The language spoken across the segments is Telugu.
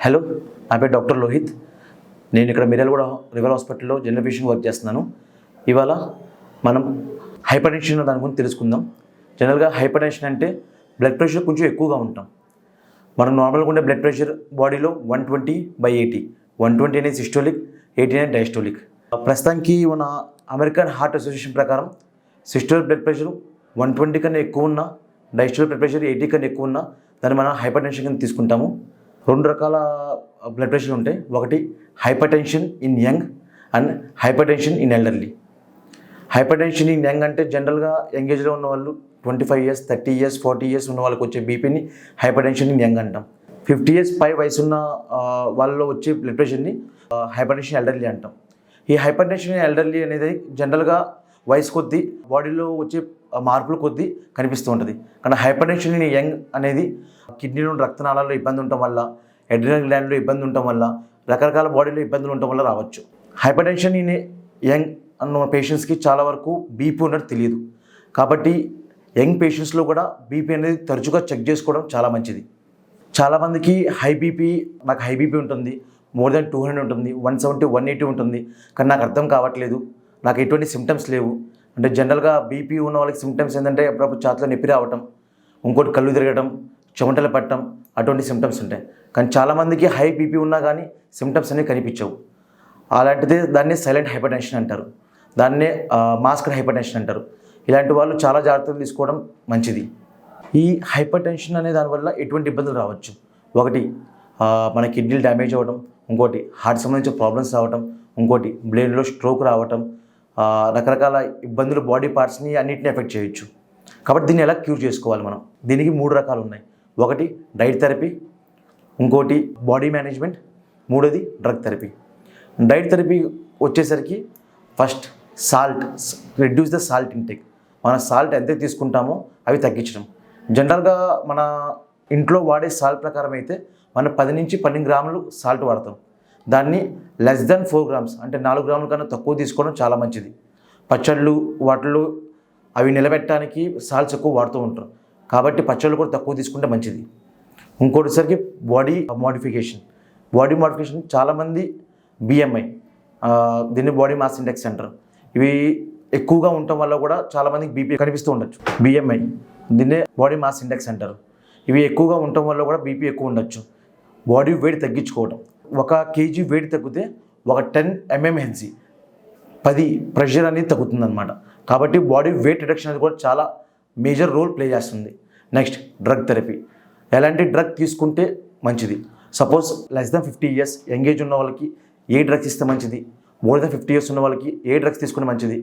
హలో, నా పేరు డాక్టర్ లోహిత్. నేను ఇక్కడ మిర్యాలగూడ రివర్ హాస్పిటల్లో జనరల్ ఫిజిషియన్ వర్క్ చేస్తున్నాను. ఇవాళ మనం హైపర్ టెన్షన్ దాని గురించి తెలుసుకుందాం. జనరల్గా హైపర్ టెన్షన్ అంటే బ్లడ్ ప్రెషర్ కొంచెం ఎక్కువగా ఉంటాం. మనం నార్మల్గా ఉండే బ్లడ్ ప్రెషర్ బాడీలో 120/80. 120 అనేది సిస్టోలిక్, 80 అనేది డయాస్టోలిక్. ప్రస్తుతానికి మన అమెరికన్ హార్ట్ అసోసియేషన్ ప్రకారం సిస్టోలిక్ బ్లడ్ ప్రెషర్ 120 కన్నా ఎక్కువ ఉన్నా, డయాస్టోలిక్ బ్లడ్ ప్రెషర్ 80 కన్నా ఎక్కువ ఉన్నా దాన్ని మనం హైపర్ టెన్షన్ కింద తీసుకుంటాము. రెండు రకాల బ్లడ్ ప్రెషర్ ఉంటాయి. ఒకటి hyper tension in young and hyper tension in elderly. Hyper tension in young అంటే జనరల్గా యంగ్ ఏజ్లో ఉన్న వాళ్ళు 25 years, 30 years, 40 years ఉన్న వాళ్ళకి వచ్చే బీపీని హైపర్ టెన్షన్ ఇన్ యంగ్ అంటాం. 50 years పై వయసు ఉన్న వాళ్ళలో వచ్చే బ్లడ్ ప్రెషర్ని హైపర్ టెన్షన్ ఎల్డర్లీ అంటాం. ఈ హైపర్ టెన్షన్ ఎల్డర్లీ అనేది జనరల్గా వయసు కొద్దీ బాడీలో వచ్చే మార్పుల కొద్దీ కనిపిస్తూ ఉంటుంది. కానీ హైపర్ టెన్షన్ ఇన్ యంగ్ అనేది కిడ్నీలో రక్తనాళాల్లో ఇబ్బంది ఉండటం వల్ల, అడ్రినల్ గ్లాండ్లో ఇబ్బంది ఉండటం వల్ల, రకరకాల బాడీలో ఇబ్బందులు ఉండటం వల్ల రావచ్చు. హైపర్ టెన్షన్ ఇన్ యంగ్ అన్న పేషెంట్స్కి చాలా వరకు బీపీ ఉన్నట్టు తెలియదు. కాబట్టి యంగ్ పేషెంట్స్లో కూడా బీపీ అనేది తరచుగా చెక్ చేసుకోవడం చాలా మంచిది. చాలామందికి హై బీపీ, నాకు హై బీపీ ఉంటుంది, మోర్ దాన్ 200 ఉంటుంది, 170, 180 ఉంటుంది, కానీ నాకు అర్థం కావట్లేదు, నాకు ఎటువంటి సిమ్టమ్స్ లేవు అంటే జనరల్గా బీపీ ఉన్న వాళ్ళకి సిమ్టమ్స్ ఏంటంటే అప్పుడప్పుడు ఛాతీలో నొప్పి రావటం, ఇంకోటి కళ్ళు తిరగడం, చెమటలు పట్టడం, అటువంటి సిమ్టమ్స్ ఉంటాయి. కానీ చాలామందికి హై బీపీ ఉన్నా కానీ సిమ్టమ్స్ అనేవి కనిపించవు. అలాంటిదే దాన్ని సైలెంట్ హైపర్ టెన్షన్ అంటారు, దాన్నే మాస్క్డ్ హైపర్ టెన్షన్ అంటారు. ఇలాంటి వాళ్ళు చాలా జాగ్రత్తలు తీసుకోవడం మంచిది. ఈ హైపర్ టెన్షన్ అనే దానివల్ల ఎటువంటి ఇబ్బందులు రావచ్చు. ఒకటి మన కిడ్నీలు డ్యామేజ్ అవ్వడం, ఇంకోటి హార్ట్ సంబంధించిన ప్రాబ్లమ్స్ రావటం, ఇంకోటి బ్రెయిన్లో స్ట్రోక్ రావటం, రకరకాల ఇబ్బందులు బాడీ పార్ట్స్ని అన్నింటినీ ఎఫెక్ట్ చేయొచ్చు. కాబట్టి దీన్ని ఎలా క్యూర్ చేసుకోవాలి మనం? దీనికి 3 రకాలు ఉన్నాయి. ఒకటి డైట్ థెరపీ, ఇంకోటి బాడీ మేనేజ్మెంట్, మూడోది డ్రగ్ థెరపీ. డైట్ థెరపీ వచ్చేసరికి first salt, reduce the salt intake. మన సాల్ట్ ఎంత తీసుకుంటామో అవి తగ్గించడం. జనరల్గా మన ఇంట్లో వాడే సాల్ట్ ప్రకారం అయితే మనం 10 నుంచి 12 గ్రాములు సాల్ట్ వాడతాం. దాన్ని లెస్ దెన్ 4 grams అంటే 4 గ్రాముల కన్నా తక్కువ తీసుకోవడం చాలా మంచిది. పచ్చళ్ళు వాటిలో అవి నిలబెట్టడానికి సాల్ట్స్ ఎక్కువ వాడుతూ ఉంటారు, కాబట్టి పచ్చళ్ళు కూడా తక్కువ తీసుకుంటే మంచిది. ఇంకోటిసరికి బాడీ మోడిఫికేషన్ చాలామంది BMI, దీన్ని బాడీ మాస్ ఇండెక్స్ అంటారు. ఇవి ఎక్కువగా ఉండటం వల్ల కూడా చాలామందికి బీపీ కనిపిస్తూ ఉండొచ్చు. BMI, దీన్నే బాడీ మాస్ ఇండెక్స్ అంటారు. ఇవి ఎక్కువగా ఉండటం వల్ల కూడా బీపీ ఎక్కువ ఉండొచ్చు. బాడీ వెయిట్ తగ్గించుకోవడం, 1 kg వెయిట్ తగ్గితే ఒక 10 mmHg 10 ప్రెషర్ అనేది తగ్గుతుందన్నమాట. కాబట్టి బాడీ వెయిట్ రిడక్షన్ అనేది కూడా చాలా మేజర్ రోల్ ప్లే చేస్తుంది. Next drug therapy. ఎలాంటి డ్రగ్ తీసుకుంటే మంచిది? Suppose less than 50 years young age ఉన్న వాళ్ళకి ఏ డ్రగ్స్ ఇస్తే మంచిది? మోర్ దాన్ 50 years ఉన్న వాళ్ళకి ఏ డ్రగ్స్ తీసుకుంటే మంచిది?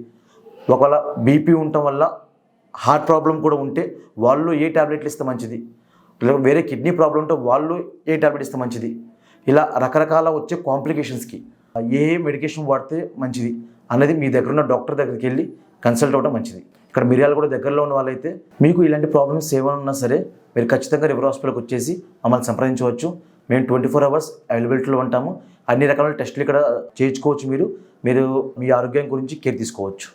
ఒకవేళ బీపీ ఉండటం వల్ల హార్ట్ ప్రాబ్లం కూడా ఉంటే వాళ్ళు ఏ ట్యాబ్లెట్లు ఇస్తే మంచిది? వేరే కిడ్నీ ప్రాబ్లం ఉంటే వాళ్ళు ఏ ట్యాబ్లెట్ ఇస్తే మంచిది? ఇలా రకరకాల వచ్చే కాంప్లికేషన్స్కి ఏ మెడికేషన్ వాడితే మంచిది అనేది మీ దగ్గర ఉన్న డాక్టర్ దగ్గరికి వెళ్ళి కన్సల్ట్ అవ్వడం మంచిది. ఇక్కడ మిర్యాలగూడ దగ్గరలో ఉన్న వాళ్ళైతే మీకు ఇలాంటి ప్రాబ్లమ్స్ ఏమైనా ఉన్నా సరే మీరు ఖచ్చితంగా రివర్ హాస్పిటల్కి వచ్చేసి మమ్మల్ని సంప్రదించవచ్చు. మేము 24 hours అవైలబిలిటీలో ఉంటాము. అన్ని రకాల టెస్టులు ఇక్కడ చేయించుకోవచ్చు. మీరు మీ ఆరోగ్యం గురించి కేర్ తీసుకోవచ్చు.